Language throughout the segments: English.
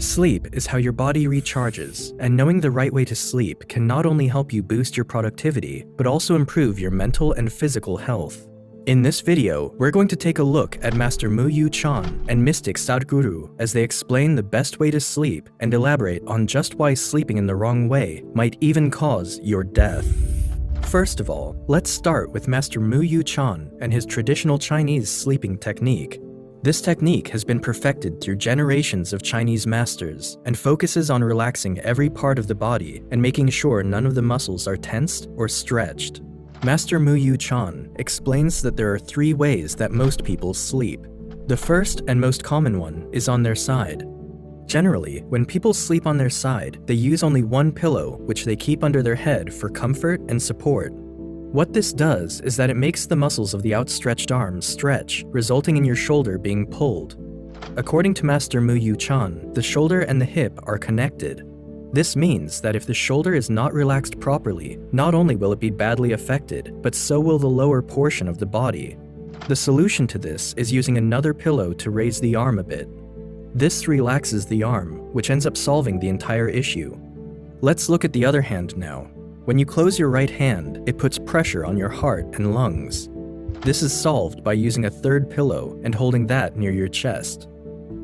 Sleep is how your body recharges, and knowing the right way to sleep can not only help you boost your productivity, but also improve your mental and physical health. In this video, we're going to take a look at Master Mu Chan and Mystic Sadhguru as they explain the best way to sleep and elaborate on just why sleeping in the wrong way might even cause your death. First of all, let's start with Master Mu Chan and his traditional Chinese sleeping technique. This technique has been perfected through generations of Chinese masters and focuses on relaxing every part of the body and making sure none of the muscles are tensed or stretched. Master Mu Chan explains that there are 3 ways that most people sleep. The first and most common one is on their side. Generally, when people sleep on their side, they use only one pillow, which they keep under their head for comfort and support. What this does is that it makes the muscles of the outstretched arms stretch, resulting in your shoulder being pulled. According to Master Mu Chan, the shoulder and the hip are connected. This means that if the shoulder is not relaxed properly, not only will it be badly affected, but so will the lower portion of the body. The solution to this is using another pillow to raise the arm a bit. This relaxes the arm, which ends up solving the entire issue. Let's look at the other hand now. When you close your right hand, it puts pressure on your heart and lungs. This is solved by using a third pillow and holding that near your chest.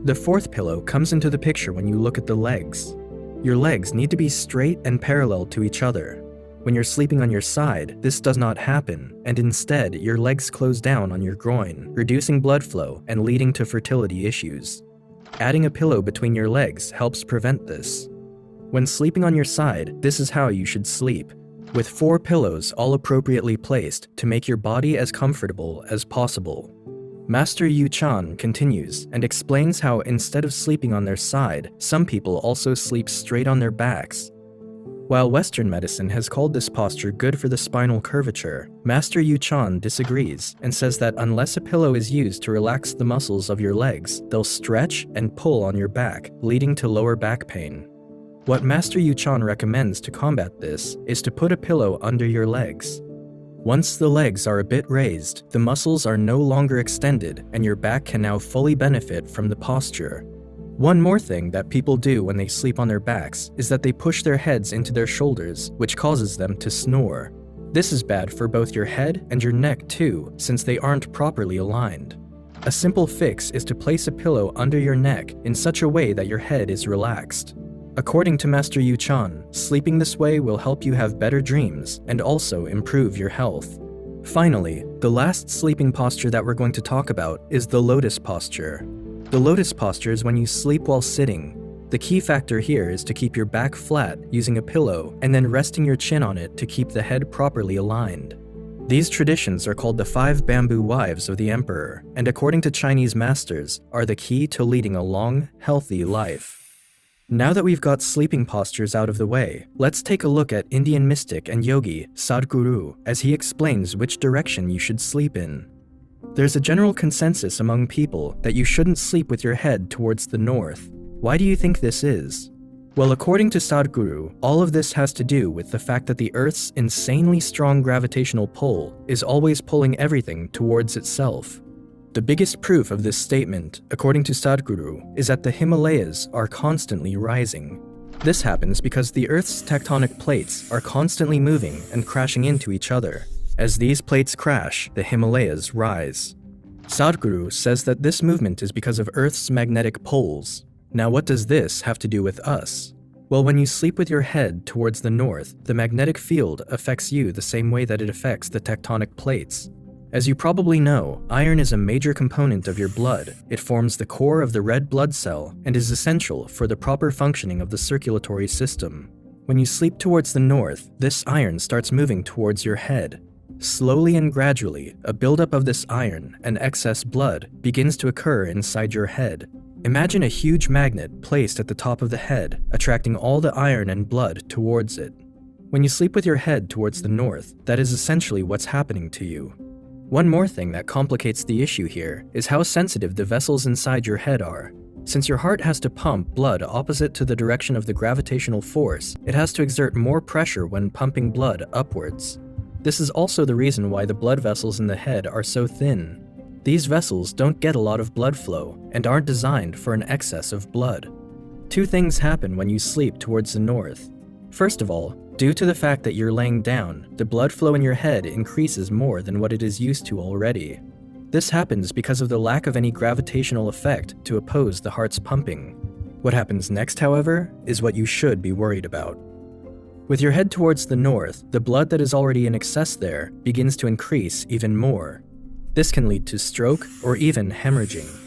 The fourth pillow comes into the picture when you look at the legs. Your legs need to be straight and parallel to each other. When you're sleeping on your side, this does not happen, and instead your legs close down on your groin, reducing blood flow and leading to fertility issues. Adding a pillow between your legs helps prevent this. When sleeping on your side, this is how you should sleep, with 4 pillows all appropriately placed to make your body as comfortable as possible. Master Yu Chan continues and explains how instead of sleeping on their side, some people also sleep straight on their backs. While Western medicine has called this posture good for the spinal curvature, Master Yu Chan disagrees and says that unless a pillow is used to relax the muscles of your legs, they'll stretch and pull on your back, leading to lower back pain. What Master Yu Chan recommends to combat this is to put a pillow under your legs. Once the legs are a bit raised, the muscles are no longer extended and your back can now fully benefit from the posture. One more thing that people do when they sleep on their backs is that they push their heads into their shoulders, which causes them to snore. This is bad for both your head and your neck too, since they aren't properly aligned. A simple fix is to place a pillow under your neck in such a way that your head is relaxed. According to Master Yu Chan, sleeping this way will help you have better dreams and also improve your health. Finally, the last sleeping posture that we're going to talk about is the lotus posture. The lotus posture is when you sleep while sitting. The key factor here is to keep your back flat using a pillow and then resting your chin on it to keep the head properly aligned. These traditions are called the 5 bamboo wives of the emperor, and according to Chinese masters, are the key to leading a long, healthy life. Now that we've got sleeping postures out of the way, let's take a look at Indian mystic and yogi Sadhguru as he explains which direction you should sleep in. There's a general consensus among people that you shouldn't sleep with your head towards the north. Why do you think this is? Well, according to Sadhguru, all of this has to do with the fact that the Earth's insanely strong gravitational pull is always pulling everything towards itself. The biggest proof of this statement, according to Sadhguru, is that the Himalayas are constantly rising. This happens because the Earth's tectonic plates are constantly moving and crashing into each other. As these plates crash, the Himalayas rise. Sadhguru says that this movement is because of Earth's magnetic poles. Now, what does this have to do with us? Well, when you sleep with your head towards the north, the magnetic field affects you the same way that it affects the tectonic plates. As you probably know, iron is a major component of your blood. It forms the core of the red blood cell and is essential for the proper functioning of the circulatory system. When you sleep towards the north, this iron starts moving towards your head. Slowly and gradually, a buildup of this iron and excess blood begins to occur inside your head. Imagine a huge magnet placed at the top of the head, attracting all the iron and blood towards it. When you sleep with your head towards the north, that is essentially what's happening to you. One more thing that complicates the issue here is how sensitive the vessels inside your head are. Since your heart has to pump blood opposite to the direction of the gravitational force, it has to exert more pressure when pumping blood upwards. This is also the reason why the blood vessels in the head are so thin. These vessels don't get a lot of blood flow and aren't designed for an excess of blood. Two things happen when you sleep towards the north. First of all, due to the fact that you're laying down, the blood flow in your head increases more than what it is used to already. This happens because of the lack of any gravitational effect to oppose the heart's pumping. What happens next, however, is what you should be worried about. With your head towards the north, the blood that is already in excess there begins to increase even more. This can lead to stroke or even hemorrhaging.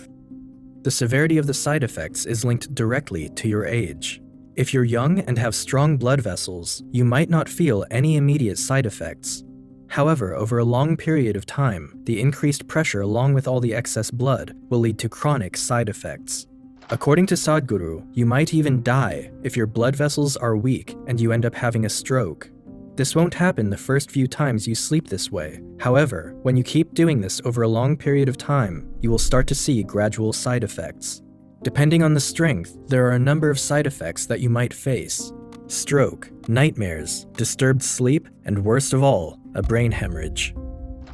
The severity of the side effects is linked directly to your age. If you're young and have strong blood vessels, you might not feel any immediate side effects. However, over a long period of time, the increased pressure along with all the excess blood will lead to chronic side effects. According to Sadhguru, you might even die if your blood vessels are weak and you end up having a stroke. This won't happen the first few times you sleep this way. However, when you keep doing this over a long period of time, you will start to see gradual side effects. Depending on the strength, there are a number of side effects that you might face: stroke, nightmares, disturbed sleep, and worst of all, a brain hemorrhage.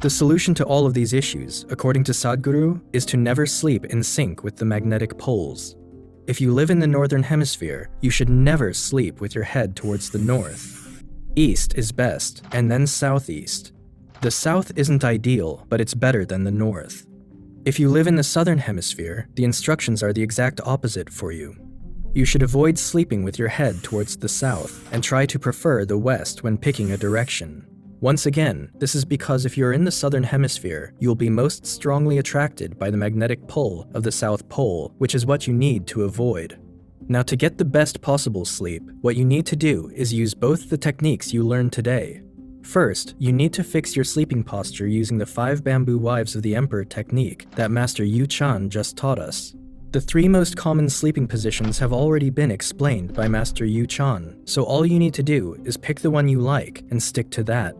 The solution to all of these issues, according to Sadhguru, is to never sleep in sync with the magnetic poles. If you live in the northern hemisphere, you should never sleep with your head towards the north. East is best, and then southeast. The south isn't ideal, but it's better than the north. If you live in the southern hemisphere, the instructions are the exact opposite for you. You should avoid sleeping with your head towards the south and try to prefer the west when picking a direction. Once again, this is because if you're in the southern hemisphere, you'll be most strongly attracted by the magnetic pull of the South Pole, which is what you need to avoid. Now, to get the best possible sleep, what you need to do is use both the techniques you learned today. First, you need to fix your sleeping posture using the 5 bamboo wives of the emperor technique that Master Yu Chan just taught us. The 3 most common sleeping positions have already been explained by Master Yu Chan, so all you need to do is pick the one you like and stick to that.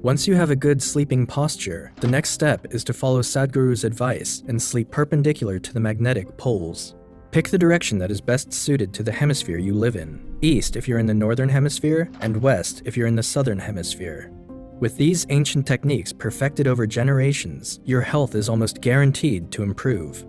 Once you have a good sleeping posture, the next step is to follow Sadhguru's advice and sleep perpendicular to the magnetic poles. Pick the direction that is best suited to the hemisphere you live in: east if you're in the northern hemisphere, and west if you're in the southern hemisphere. With these ancient techniques perfected over generations, your health is almost guaranteed to improve.